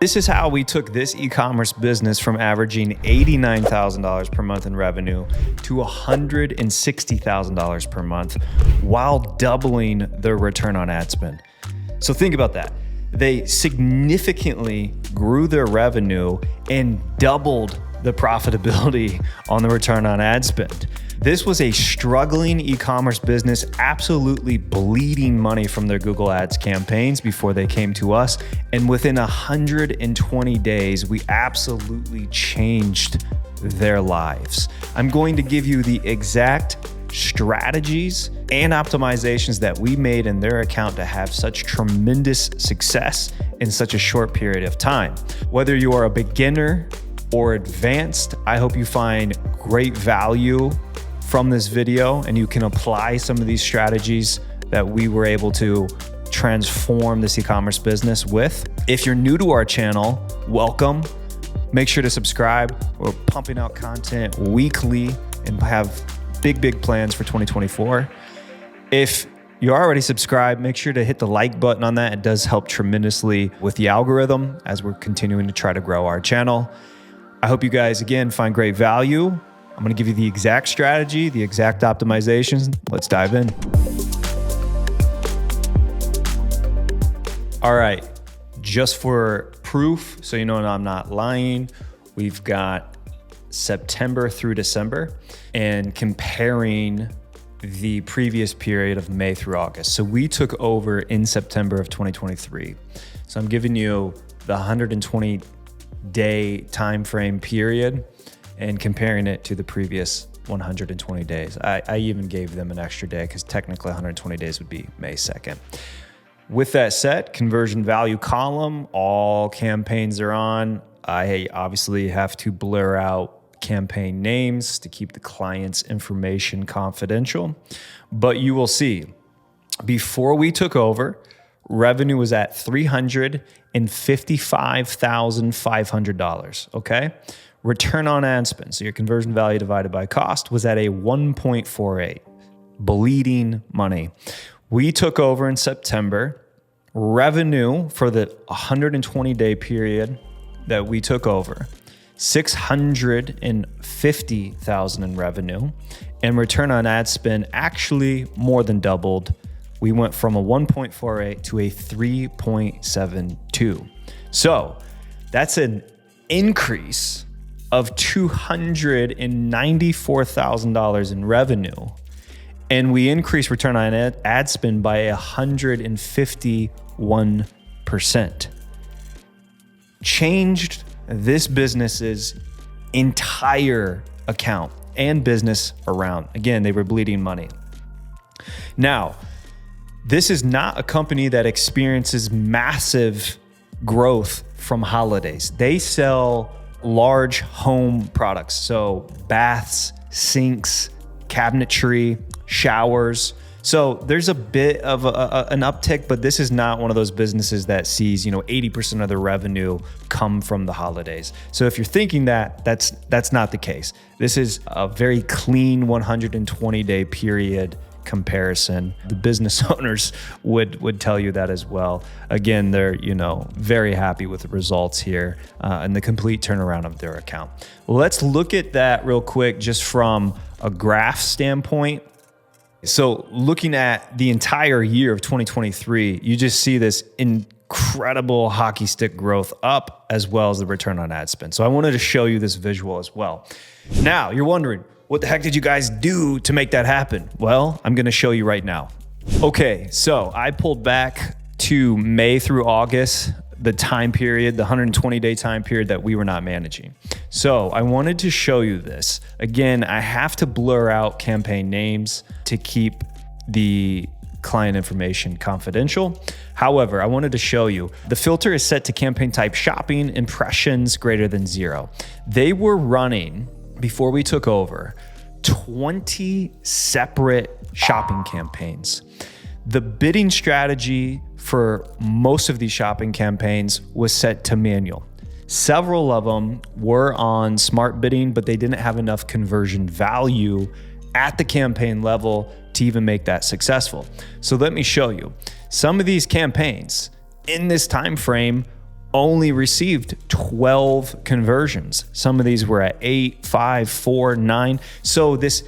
This is how we took this e-commerce business from averaging $89,000 per month in revenue to $160,000 per month while doubling their return on ad spend. So think about that. They significantly grew their revenue and doubled the profitability on the return on ad spend. This was a struggling e-commerce business, absolutely bleeding money from their Google Ads campaigns before they came to us. And within 120 days, we absolutely changed their lives. I'm going to give you the exact strategies and optimizations that we made in their account to have such tremendous success in such a short period of time. Whether you are a beginner or advanced, I hope you find great value from this video and you can apply some of these strategies that we were able to transform this e-commerce business with. If you're new to our channel, welcome. Make sure to subscribe. We're pumping out content weekly and have big plans for 2024. If you're already subscribed, make sure to hit the like button on that. It does help tremendously with the algorithm as we're continuing to try to grow our channel. I hope you guys, again, find great value. I'm going to give you the exact strategy, the exact optimizations. Let's dive in. All right, just for proof, so you know I'm not lying, we've got September through December and comparing the previous period of May through August. So we took over in September of 2023. So I'm giving you the 120-day time frame period and comparing it to the previous 120 days. I even gave them an extra day because technically 120 days would be May 2nd. With that said, conversion value column, all campaigns are on. I obviously have to blur out campaign names to keep the client's information confidential. But you will see, before we took over, revenue was at $355,500, okay? Return on ad spend, so your conversion value divided by cost, was at a 1.48, bleeding money. We took over in September. Revenue for the 120-day period that we took over, $650,000 in revenue, and return on ad spend actually more than doubled. We went from a 1.48 to a 3.72. So that's an increase of $294,000 in revenue. And we increased return on ad spend by 151%. Changed this business's entire account and business around. Again, they were bleeding money. Now, this is not a company that experiences massive growth from holidays. They sell large home products, so baths, sinks, cabinetry, showers. So there's a bit of an uptick, but this is not one of those businesses that sees 80% of their revenue come from the holidays. So if you're thinking that, that's not the case. This is a very clean 120-day period comparison. The business owners would tell you that as well. Again, they're very happy with the results here and the complete turnaround of their account. Let's look at that real quick just from a graph standpoint. So looking at the entire year of 2023, you just see this incredible hockey stick growth up as well as the return on ad spend. So I wanted to show you this visual as well. Now you're wondering, what the heck did you guys do to make that happen? Well, I'm going to show you right now. Okay, so I pulled back to May through August, the time period, the 120-day time period that we were not managing. So I wanted to show you this. Again, I have to blur out campaign names to keep the client information confidential. However, I wanted to show you the filter is set to campaign type shopping, impressions greater than 0. They were running, before we took over, 20 separate shopping campaigns. The bidding strategy for most of these shopping campaigns was set to manual. Several of them were on smart bidding, but they didn't have enough conversion value at the campaign level to even make that successful. So let me show you. Some of these campaigns in this time frame only received 12 conversions. Some of these were at 8, 5, 4, 9. So this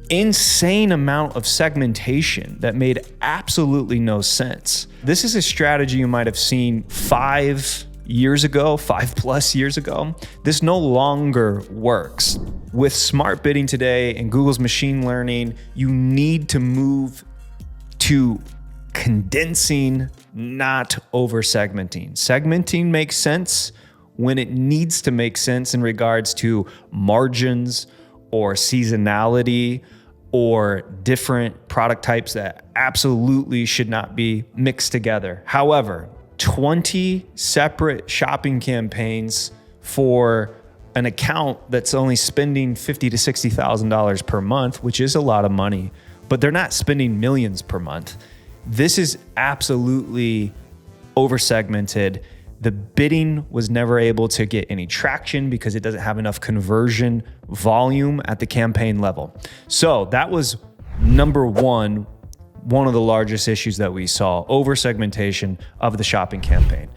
insane amount of segmentation that made absolutely no sense. This is a strategy you might have seen 5 years ago, 5+ years ago. This no longer works. With smart bidding today and Google's machine learning, you need to move to condensing, not over-segmenting. Segmenting makes sense when it needs to make sense in regards to margins or seasonality or different product types that absolutely should not be mixed together. However, 20 separate shopping campaigns for an account that's only spending $50,000 to $60,000 per month, which is a lot of money, but they're not spending millions per month. This is absolutely over-segmented. The bidding was never able to get any traction because it doesn't have enough conversion volume at the campaign level. So that was number one of the largest issues that we saw, over-segmentation of the shopping campaign.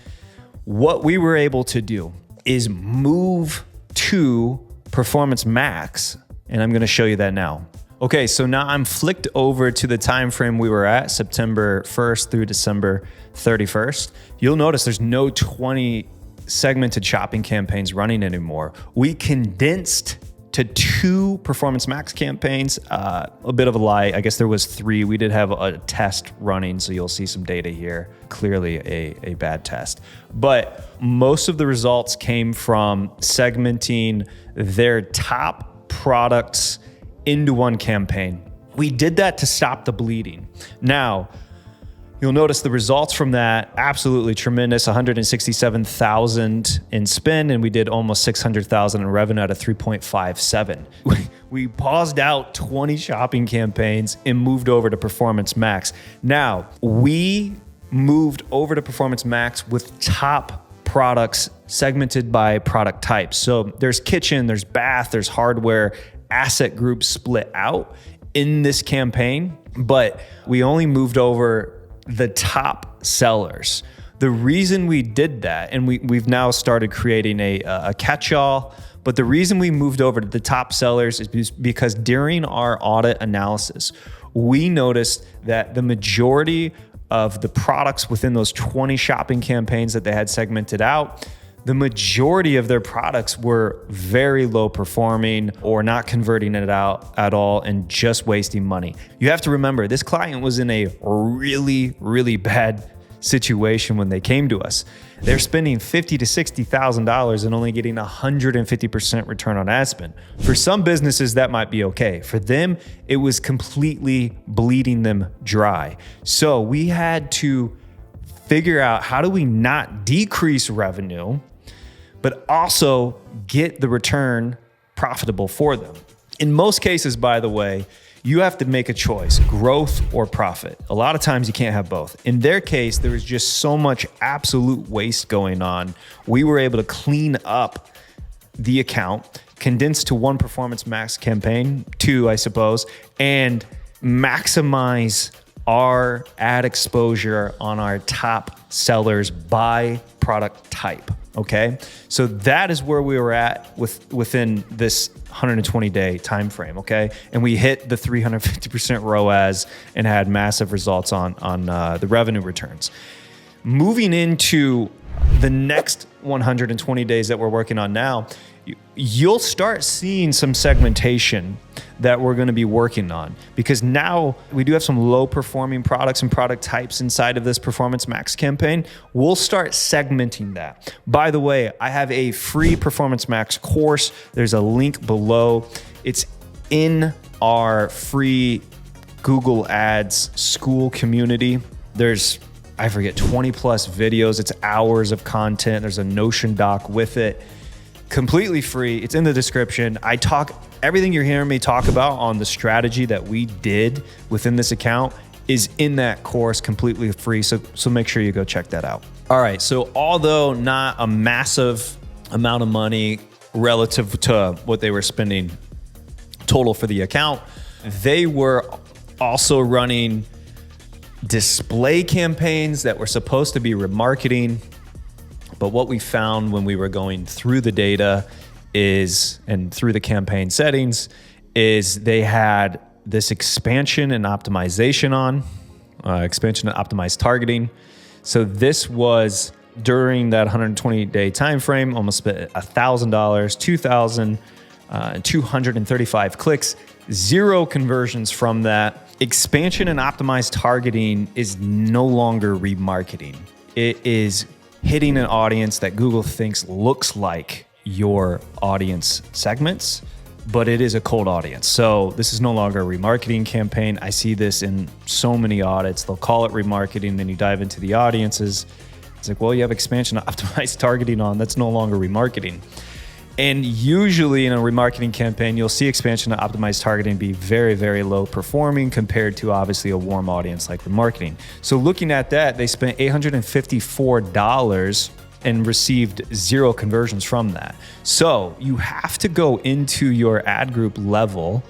What we were able to do is move to Performance Max, and I'm gonna show you that now. Okay, so now I'm flicked over to the time frame we were at, September 1st through December 31st. You'll notice there's no 20 segmented shopping campaigns running anymore. We condensed to 2 Performance Max campaigns. A bit of a lie, I guess there was 3. We did have a test running, so you'll see some data here. Clearly a bad test. But most of the results came from segmenting their top products into one campaign. We did that to stop the bleeding. Now, you'll notice the results from that, absolutely tremendous, 167,000 in spend, and we did almost 600,000 in revenue at a 3.57. We paused out 20 shopping campaigns and moved over to Performance Max. Now, we moved over to Performance Max with top products segmented by product types. So there's kitchen, there's bath, there's hardware, asset groups split out in this campaign, but we only moved over the top sellers. The reason we did that, and we've now started creating a catch-all, but the reason we moved over to the top sellers is because during our audit analysis, we noticed that the majority of the products within those 20 shopping campaigns that they had segmented out, the majority of their products were very low performing or not converting it out at all and just wasting money. You have to remember, this client was in a really, really bad situation when they came to us. They're spending $50,000 to $60,000 and only getting 150% return on ad spend. For some businesses, that might be okay. For them, it was completely bleeding them dry. So we had to figure out, how do we not decrease revenue, but also get the return profitable for them? In most cases, by the way, you have to make a choice, growth or profit. A lot of times you can't have both. In their case, there was just so much absolute waste going on. We were able to clean up the account, condense to 1 Performance Max campaign, 2, I suppose, and maximize our ad exposure on our top sellers by product type. Okay, so that is where we were at within this 120-day time frame. Okay, and we hit the 350% ROAS and had massive results on the revenue returns. Moving into the next 120 days that we're working on now, you'll start seeing some segmentation that we're going to be working on, because now we do have some low performing products and product types inside of this Performance Max campaign. We'll start segmenting that. By the way, I have a free Performance Max course. There's a link below. It's in our free Google Ads school community. There's, I forget, 20 plus videos. It's hours of content. There's a Notion doc with it. Completely free. It's in the description. I talk everything you're hearing me talk about on the strategy that we did within this account is in that course, completely free. So make sure you go check that out. All right. So although not a massive amount of money relative to what they were spending total for the account, they were also running display campaigns that were supposed to be remarketing. But what we found when we were going through the data and through the campaign settings is they had this expansion and optimization on, expansion and optimized targeting. So this was during that 120-day time frame, almost spent $1,000, $2,235 clicks, 0 conversions from that. Expansion and optimized targeting is no longer remarketing. It is hitting an audience that Google thinks looks like your audience segments, but it is a cold audience. So this is no longer a remarketing campaign. I see this in so many audits. They'll call it remarketing, then you dive into the audiences. It's like, well, you have expansion optimized targeting on. That's no longer remarketing. And usually in a remarketing campaign, you'll see expansion optimized targeting be very, very low performing compared to obviously a warm audience like remarketing. So looking at that, they spent $854 and received 0 conversions from that. So you have to go into your ad group level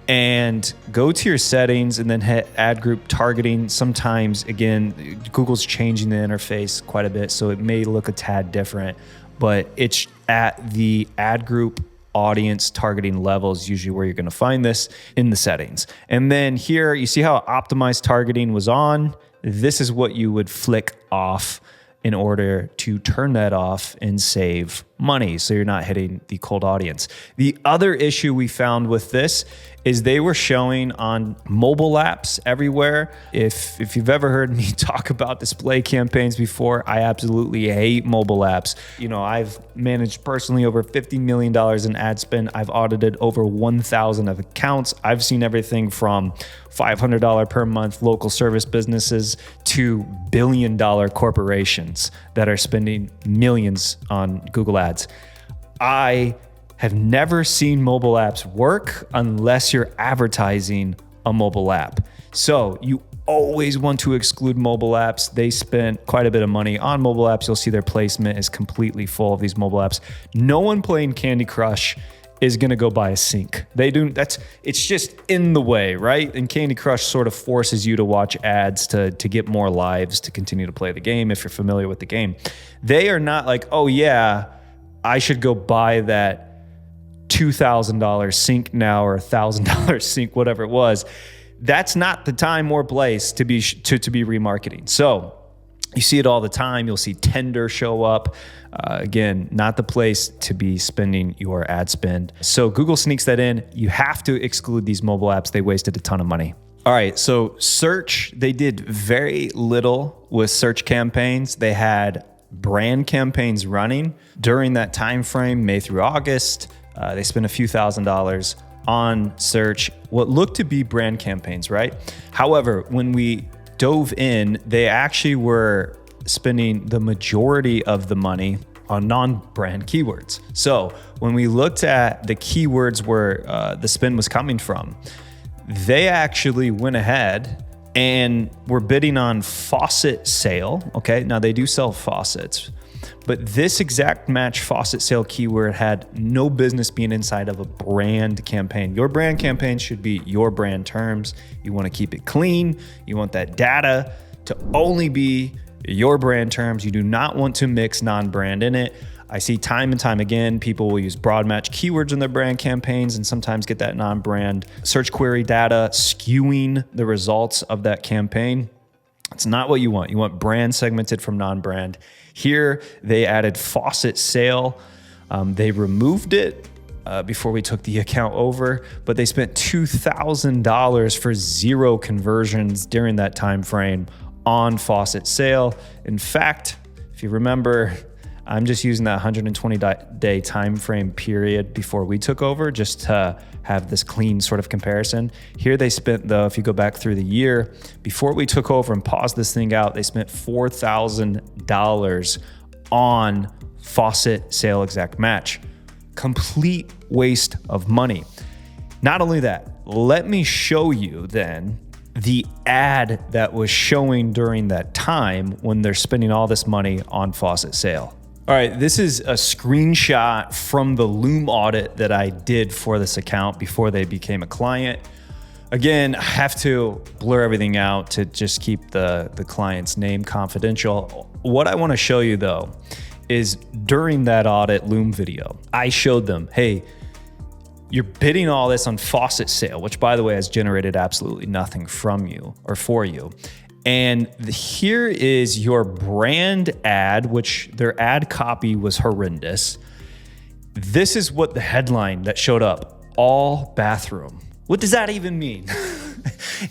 and go to your settings and then hit ad group targeting. Sometimes, again, Google's changing the interface quite a bit, so it may look a tad different, but it's at the ad group audience targeting levels, usually where you're going to find this in the settings. And then here, you see how optimized targeting was on? This is what you would flick off in order to turn that off and save money so you're not hitting the cold audience. The other issue we found with this is they were showing on mobile apps everywhere. If you've ever heard me talk about display campaigns before, I absolutely hate mobile apps. I've managed personally over $50 million in ad spend. I've audited over 1,000 of accounts. I've seen everything from $500 per month local service businesses to billion-dollar corporations that are spending millions on Google Ads. I have never seen mobile apps work unless you're advertising a mobile app. So you always want to exclude mobile apps. They spent quite a bit of money on mobile apps. You'll see their placement is completely full of these mobile apps. No one playing Candy Crush is going to go buy a sink. It's just in the way, right? And Candy Crush sort of forces you to watch ads to get more lives to continue to play the game if you're familiar with the game. They are not like, oh yeah, I should go buy that $2,000 sink now or $1,000 sink, whatever it was. That's not the time or place to be remarketing. So you see it all the time. You'll see Tender show up. Again, not the place to be spending your ad spend. So Google sneaks that in. You have to exclude these mobile apps. They wasted a ton of money. All right, so search, they did very little with search campaigns. They had brand campaigns running during that time frame, May through August. They spent a few $1,000s on search, what looked to be brand campaigns, right? However, when we dove in, they actually were spending the majority of the money on non-brand keywords. So when we looked at the keywords where the spend was coming from, they actually went ahead and were bidding on faucet sale. Okay, now they do sell faucets, but this exact match faucet sale keyword had no business being inside of a brand campaign. Your brand campaign should be your brand terms. You want to keep it clean. You want that data to only be your brand terms. You do not want to mix non-brand in it. I see time and time again, people will use broad match keywords in their brand campaigns and sometimes get that non-brand search query data skewing the results of that campaign. It's not what you want. You want brand segmented from non-brand. Here, they added faucet sale. They removed it before we took the account over, but they spent $2,000 for 0 conversions during that time frame on faucet sale. In fact, if you remember, I'm just using that 120-day time frame period before we took over just to have this clean sort of comparison. Here they spent, though, if you go back through the year, before we took over and paused this thing out, they spent $4,000 on faucet sale exact match. Complete waste of money. Not only that, let me show you then the ad that was showing during that time when they're spending all this money on faucet sale. All right, this is a screenshot from the Loom audit that I did for this account before they became a client. Again, I have to blur everything out to just keep the client's name confidential. What I want to show you though is during that audit Loom video, I showed them, hey, you're bidding all this on faucet sale, which by the way has generated absolutely nothing from you or for you. And here is your brand ad, which their ad copy was horrendous. This is what the headline that showed up, all bathroom. What does that even mean?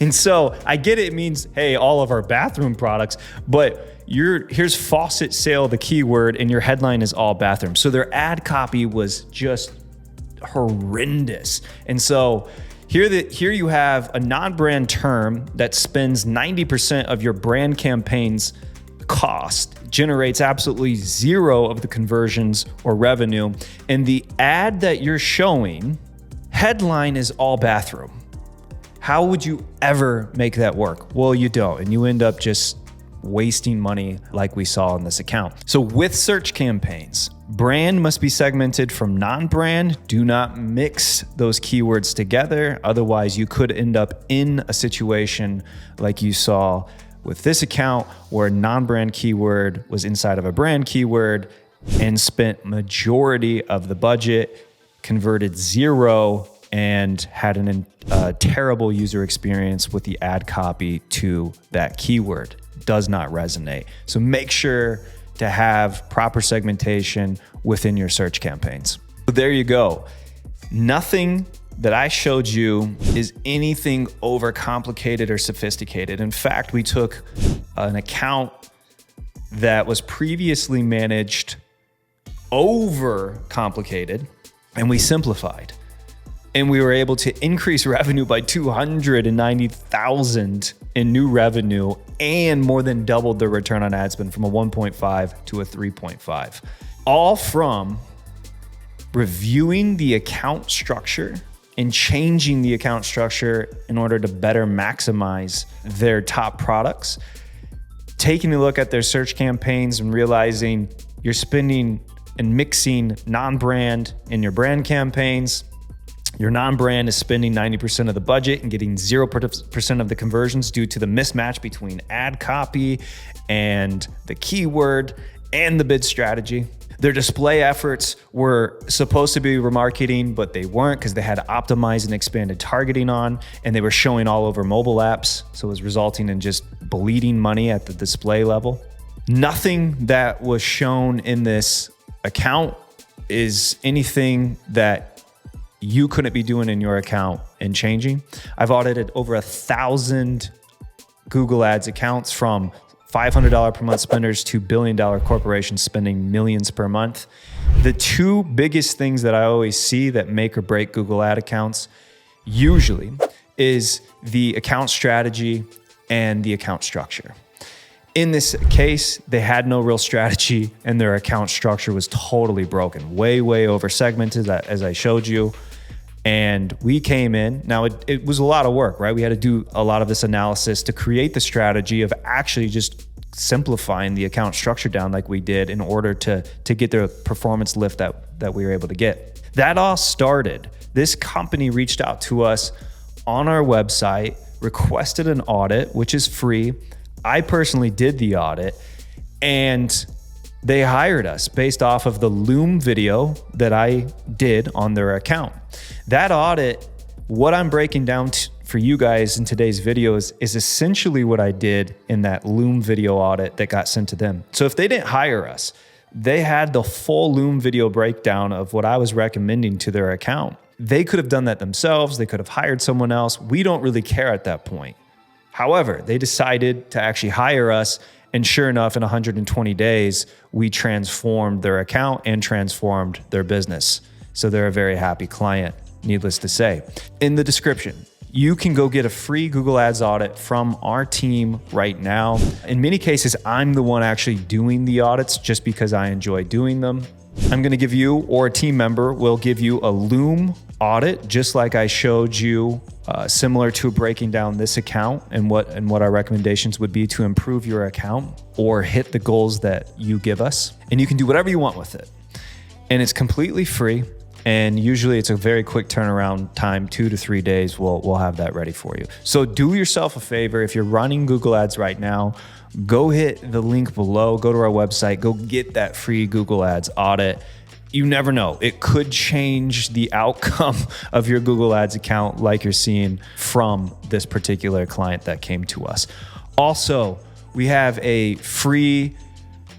And so I get it means, hey, all of our bathroom products, but here's faucet sale, the keyword, and your headline is all bathroom. So their ad copy was just horrendous. And so here you have a non-brand term that spends 90% of your brand campaign's cost, generates absolutely zero of the conversions or revenue. And the ad that you're showing, headline is all bathroom. How would you ever make that work? Well, you don't, and you end up just wasting money like we saw in this account. So with search campaigns, brand must be segmented from non-brand. Do not mix those keywords together. Otherwise, you could end up in a situation like you saw with this account where a non-brand keyword was inside of a brand keyword and spent majority of the budget, converted zero, and had a terrible user experience with the ad copy to that keyword. Does not resonate. So make sure to have proper segmentation within your search campaigns. So there you go. Nothing that I showed you is anything overcomplicated or sophisticated. In fact, we took an account that was previously managed over complicated and we simplified. And we were able to increase revenue by $290,000 in new revenue and more than doubled the return on ad spend from a 1.5 to a 3.5. All from reviewing the account structure and changing the account structure in order to better maximize their top products, taking a look at their search campaigns and realizing you're spending and mixing non-brand in your brand campaigns. Your non-brand is spending 90% of the budget and getting 0% of the conversions due to the mismatch between ad copy and the keyword and the bid strategy. Their display efforts were supposed to be remarketing, but they weren't because they had optimized and expanded targeting on, and they were showing all over mobile apps. So it was resulting in just bleeding money at the display level. Nothing that was shown in this account is anything that you couldn't be doing in your account and changing. I've audited over 1,000 Google Ads accounts, from $500 per month spenders to billion-dollar corporations spending millions per month. The two biggest things that I always see that make or break Google Ad accounts usually is the account strategy and the account structure. In this case, they had no real strategy and their account structure was totally broken, way over segmented, as I showed you. And we came in, now it was a lot of work, right? We had to do a lot of this analysis to create the strategy of actually just simplifying the account structure down like we did in order to get the performance lift that we were able to get. That all started, this company reached out to us on our website, requested an audit, which is free. I personally did the audit, and they hired us based off of the Loom video that I did on their account. That audit, what I'm breaking down for you guys in today's videos, is essentially what I did in that Loom video audit that got sent to them. So if they didn't hire us, they had the full Loom video breakdown of what I was recommending to their account. They could have done that themselves. They could have hired someone else. We don't really care at that point. However, they decided to actually hire us, and sure enough, in 120 days, we transformed their account and transformed their business. So they're a very happy client, needless to say. In the description, you can go get a free Google Ads audit from our team right now. In many cases, I'm the one actually doing the audits just because I enjoy doing them. I'm gonna give you, or a team member will give you, a Loom audit, just like I showed you, similar to breaking down this account and what our recommendations would be to improve your account or hit the goals that you give us. And you can do whatever you want with it. And it's completely free. And usually it's a very quick turnaround time, 2 to 3 days, we'll have that ready for you. So do yourself a favor. If you're running Google Ads right now, go hit the link below, go to our website, go get that free Google Ads audit. You never know. It could change the outcome of your Google Ads account like you're seeing from this particular client that came to us. Also, we have a free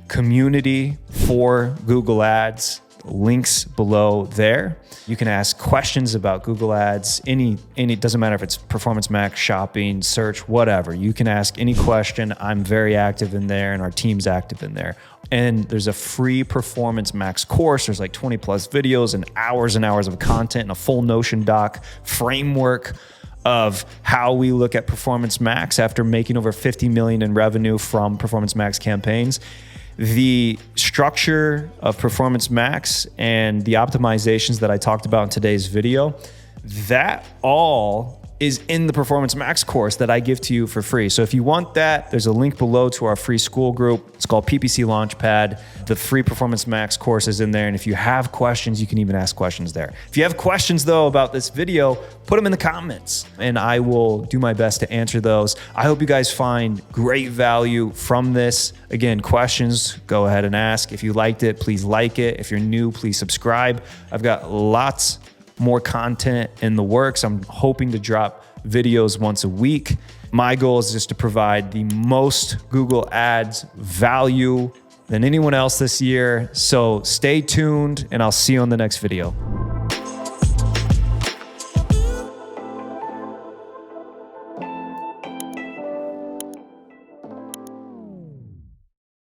community for Google Ads. Links below there. You can ask questions about Google Ads. It doesn't matter if it's Performance Max, shopping, search, whatever. You can ask any question. I'm very active in there and our team's active in there. And there's a free Performance Max course. There's like 20 plus videos and hours of content and a full Notion doc framework of how we look at Performance Max after making over 50 million in revenue from Performance Max campaigns. The structure of Performance Max and the optimizations that I talked about in today's video, that all is in the Performance Max course that I give to you for free. So if you want that, there's a link below to our free school group. It's called PPC Launchpad. The free Performance Max course is in there. And if you have questions, you can even ask questions there. If you have questions though about this video, put them in the comments and I will do my best to answer those. I hope you guys find great value from this. Again, questions, go ahead and ask. If you liked it, please like it. If you're new, please subscribe. I've got lots more content in the works. I'm hoping to drop videos once a week. My goal is just to provide the most Google Ads value than anyone else this year. So stay tuned and I'll see you on the next video.